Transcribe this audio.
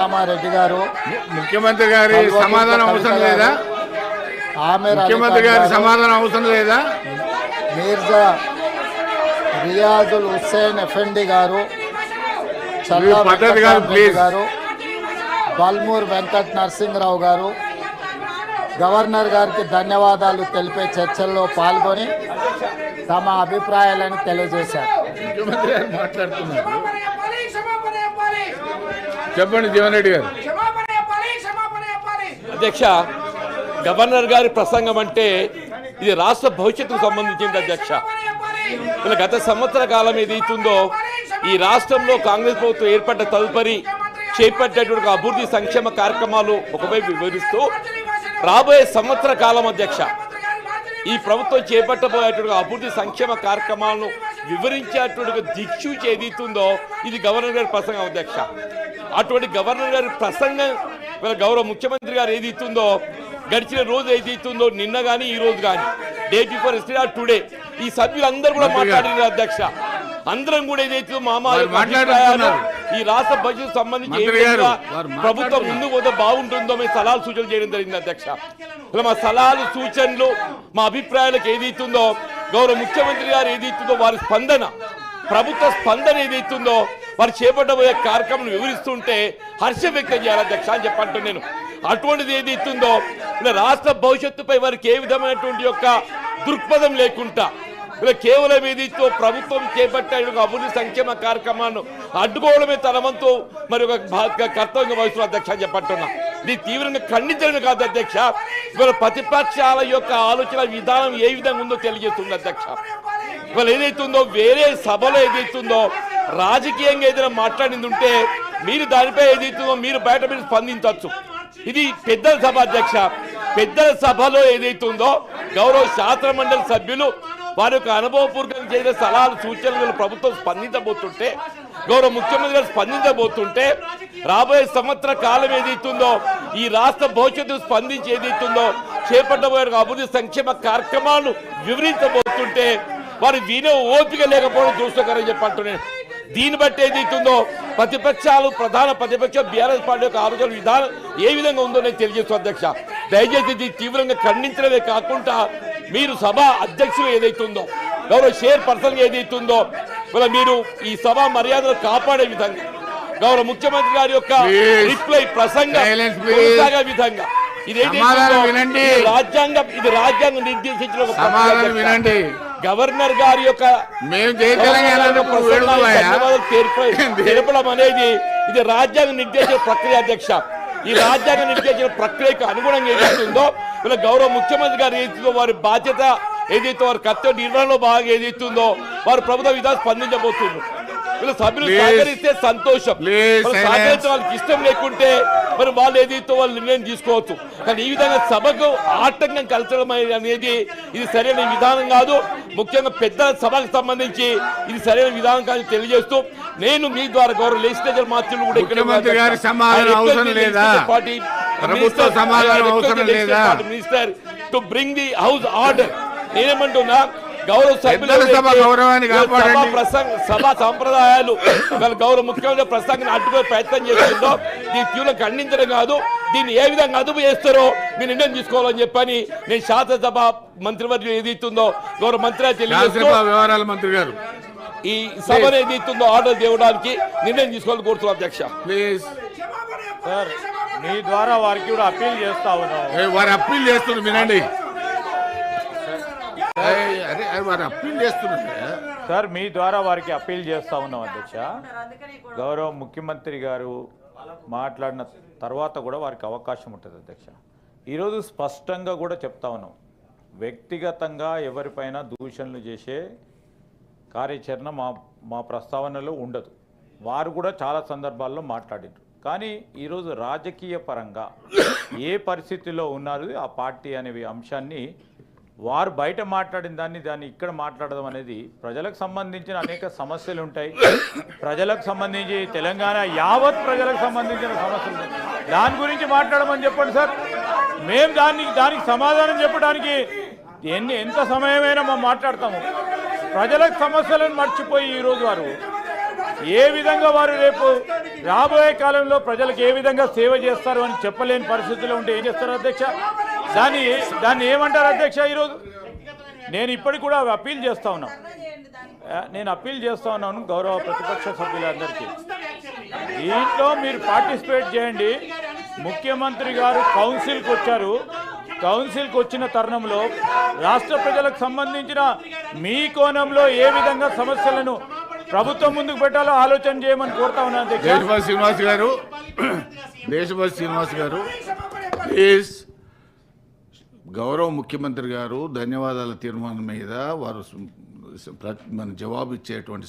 రామారెడ్డి గారు ముఖ్యమంత్రి గారి సమాధానం అవసరం లేదా? ముఖ్యమంత్రి గారి సమాధానం అవసరం లేదా? మీర్జా రియాజుల్ హుస్సేన్ ఎఫెండి గారు, చల్లా గారు, బల్మూర్ వెంకట్ నరసింహరావు గారు గవర్నర్ గారికి ధన్యవాదాలు తెలిపే చర్చల్లో పాల్గొని తమ అభిప్రాయాలను తెలియజేశారు. ముఖ్యమంత్రి గారు మాట్లాడుతున్నారు. చెప్పండి జీవన్ రెడ్డి గారు. అధ్యక్ష, గవర్నర్ గారి ప్రసంగం అంటే ఇది రాష్ట్ర భవిష్యత్తుకు సంబంధించింది అధ్యక్ష. గత సంవత్సర కాలం ఏదైతుందో ఈ రాష్ట్రంలో కాంగ్రెస్ ప్రభుత్వం ఏర్పడ్డ తదుపరి చేపట్టేటువంటి అభివృద్ధి సంక్షేమ కార్యక్రమాలు ఒకవైపు వివరిస్తూ రాబోయే సంవత్సర కాలం అధ్యక్ష ఈ ప్రభుత్వం చేపట్టబోయేటువంటి అభివృద్ధి సంక్షేమ కార్యక్రమాలను వివరించేటువంటి దిక్సూచి ఏదైతుందో ఇది గవర్నర్ గారి ప్రసంగం అధ్యక్ష. అటువంటి గవర్నర్ గారి ప్రసంగం గౌరవ ముఖ్యమంత్రి గారు ఏదైతుందో గడిచిన రోజు ఏదైతుందో నిన్న కానీ ఈ రోజు కానీ day before yesterday or today ఈ సభ్యులందరూ కూడా మాట్లాడినారు అధ్యక్ష. అందరం కూడా ఏదైతే ఈ రాష్ట్ర బడ్జెట్ సంబంధించి ప్రభుత్వం ముందుకు పోతే బాగుంటుందో మేము సలహాలు సూచనలు చేయడం జరిగింది అధ్యక్ష. మా సలహాలు సూచనలు మా అభిప్రాయాలకు ఏదైతుందో గౌరవ ముఖ్యమంత్రి గారు ఏదైతుందో వారి స్పందన ప్రభుత్వ స్పందన ఏదైతుందో వారు చేపట్టబోయే కార్యక్రమం వివరిస్తుంటే హర్షం వ్యక్తం చేయాలి అధ్యక్ష అని చెప్పంటూ నేను అటువంటిది ఏదైతుందో రాష్ట్ర భవిష్యత్తుపై వారికి ఏ విధమైనటువంటి యొక్క దృక్పథం లేకుండా కేవలం ఏదైతే ప్రభుత్వం చేపట్టే అభివృద్ధి సంక్షేమ కార్యక్రమాలను అడ్డుకోవడమే తన వంతు మరి ఒక కర్తవ్యంగా వహిస్తున్న అధ్యక్ష అని చెప్పంటున్నా. ఇది తీవ్రంగా ఖండించడం కాదు అధ్యక్ష, ఇవాళ ప్రతిపక్షాల యొక్క ఆలోచన విధానం ఏ విధంగా ఉందో తెలియజేస్తుంది అధ్యక్ష. ఇవాళ ఏదైతుందో వేరే సభలో ఏదైతుందో రాజకీయంగా ఏదైనా మాట్లాడింది ఉంటే మీరు దానిపై ఏదైతుందో మీరు బయట మీరు స్పందించవచ్చు. ఇది పెద్దల సభ అధ్యక్ష. పెద్దల సభలో ఏదైతుందో గౌరవ శాసన మండలి సభ్యులు వారి యొక్క అనుభవపూర్వకంగా చేసిన సలహాలు సూచనలు ప్రభుత్వం స్పందించబోతుంటే గౌరవ ముఖ్యమంత్రి గారు స్పందించబోతుంటే రాబోయే సంవత్సర కాలం ఏదైతుందో ఈ రాష్ట్ర భవిష్యత్తు స్పందించి ఏదైతుందో చేపట్టబోయే అభివృద్ధి సంక్షేమ కార్యక్రమాలను వివరించబోతుంటే వారు వినే ఓపిక లేకపోవడం చూసుకోరని చెప్పంటున్నాను. దీన్ని బట్టి ఏదైతుందో ప్రతిపక్షాలు ప్రధాన ప్రతిపక్షం బీఆర్ఎస్ పార్టీ యొక్క ఆలోచన విధానం ఏ విధంగా ఉందో నేను తెలియజేస్తాను అధ్యక్ష. దయచేసి ఇది తీవ్రంగా ఖండించడమే కాకుండా మీరు సభ అధ్యక్షులు ఏదైతుందో గౌరవ చైర్ పర్సన్ ఏదైతుందో మీరు ఈ సభ మర్యాదలు కాపాడే విధంగా గౌరవ ముఖ్యమంత్రి గారి యొక్క రిప్లై ప్రసంగం విధంగా రాజ్యాంగం నిర్దేశించిన గవర్నర్ గారి యొక్క తెలపడం అనేది ఇది రాజ్యాంగం నిర్దేశించిన ప్రక్రియ అధ్యక్ష. ఈ రాజ్యాంగం నిర్దేశించిన ప్రక్రియకు అనుగుణంగా ఏదైతుందో ఇలా గౌరవ ముఖ్యమంత్రి గారు ఏదైతుందో వారి బాధ్యత ఏదైతే వారి కర్తవ్య నిర్వహణలో బాగా ఏదైతుందో వారు ప్రభుత్వ విధానం స్పందించబోతున్నారు. వీళ్ళ సభ్యులు సహకరిస్తే సంతోషం, సహకరించే వాళ్ళకి ఇష్టం లేకుంటే మరి వాళ్ళు ఏదైతే వాళ్ళు నిర్ణయం తీసుకోవచ్చు. కానీ ఈ విధంగా సభకు ఆటంకం కలచడం అనేది ఇది సరైన విధానం కాదు. ముఖ్యంగా పెద్ద సభకు సంబంధించి ఇది సరైన విధానం కాదు తెలియజేస్తూ నేను మీ ద్వారా గౌరవ లెజిస్లేచర్ మాత్రులు కూడా minister to bring the house order నేనేమంటున్నా గౌరవ సభా సంప్రదాయాలు గౌరవ ముఖ్యమంత్రి ప్రసంగాన్ని అడ్డుకునే ప్రయత్నం చేస్తుందో దీన్ని తీవ్రంగా ఖండించడం కాదు, దీన్ని ఏ విధంగా అదుపు చేస్తారో మీరు నిర్ణయం తీసుకోవాలని చెప్పని నేను శాసనసభ మంత్రివర్గం ఏదైతుందో గౌరవ మంత్రి వ్యవహారాల మంత్రి గారు ఈ సభను ఏదైతుందో ఆర్డర్ తేవడానికి నిర్ణయం తీసుకోవాలని కోరుతున్నాం అధ్యక్ష. ప్లీజ్ సార్, మీ ద్వారా వారికి కూడా అప్పీల్ చేస్తా ఉన్నాం. వారు అప్పీల్ చేస్తున్నారు వినండి. అప్పీల్ చేస్తున్నారు సార్, మీ ద్వారా వారికి అప్పీల్ చేస్తా ఉన్నాం అధ్యక్ష. గౌరవ ముఖ్యమంత్రి గారు మాట్లాడిన తర్వాత కూడా వారికి అవకాశం ఉంటుంది అధ్యక్ష. ఈరోజు స్పష్టంగా కూడా చెప్తా ఉన్నాం, వ్యక్తిగతంగా ఎవరిపైన దూషణలు చేసే కార్యాచరణ మా ప్రస్తావనలో ఉండదు. వారు కూడా చాలా సందర్భాల్లో మాట్లాడారు. కానీ ఈరోజు రాజకీయ పరంగా ఏ పరిస్థితిలో ఉన్నారు ఆ పార్టీ అనే అంశాన్ని వారు బయట మాట్లాడిన దాన్ని ఇక్కడ మాట్లాడడం అనేది ప్రజలకు సంబంధించిన అనేక సమస్యలు ఉంటాయి. ప్రజలకు సంబంధించి తెలంగాణ యావత్ ప్రజలకు సంబంధించిన సమస్యలు ఉంటాయి. దాని గురించి మాట్లాడమని చెప్పండి సార్. మేము దానికి సమాధానం చెప్పడానికి ఎంత సమయమైనా మేము మాట్లాడతాము. ప్రజలకు సమస్యలను మర్చిపోయి ఈరోజు వారు ఏ విధంగా వారు రేపు రాబోయే కాలంలో ప్రజలకు ఏ విధంగా సేవ చేస్తారు అని చెప్పలేని పరిస్థితుల్లో ఉంటే ఏం చేస్తారు అధ్యక్ష? దాన్ని ఏమంటారు అధ్యక్ష? ఈరోజు నేను ఇప్పటికి కూడా అప్పీల్ చేస్తా ఉన్నాను. గౌరవ ప్రతిపక్ష సభ్యులందరికీ, దీంట్లో మీరు పార్టిసిపేట్ చేయండి. ముఖ్యమంత్రి గారు కౌన్సిల్కి వచ్చారు. కౌన్సిల్కి వచ్చిన తరుణంలో రాష్ట్ర ప్రజలకు సంబంధించిన మీ కోణంలో ఏ విధంగా సమస్యలను ప్రభుత్వం ముందుకు పెట్టాలో ఆలోచన చేయమని కోరుతా ఉన్నాను అధ్యక్ష. దేశపతి శ్రీనివాస్ గారు ప్లీజ్. గౌరవ ముఖ్యమంత్రి గారు ధన్యవాదాల తీర్మానం మీద వారు మన జవాబు ఇచ్చేటువంటి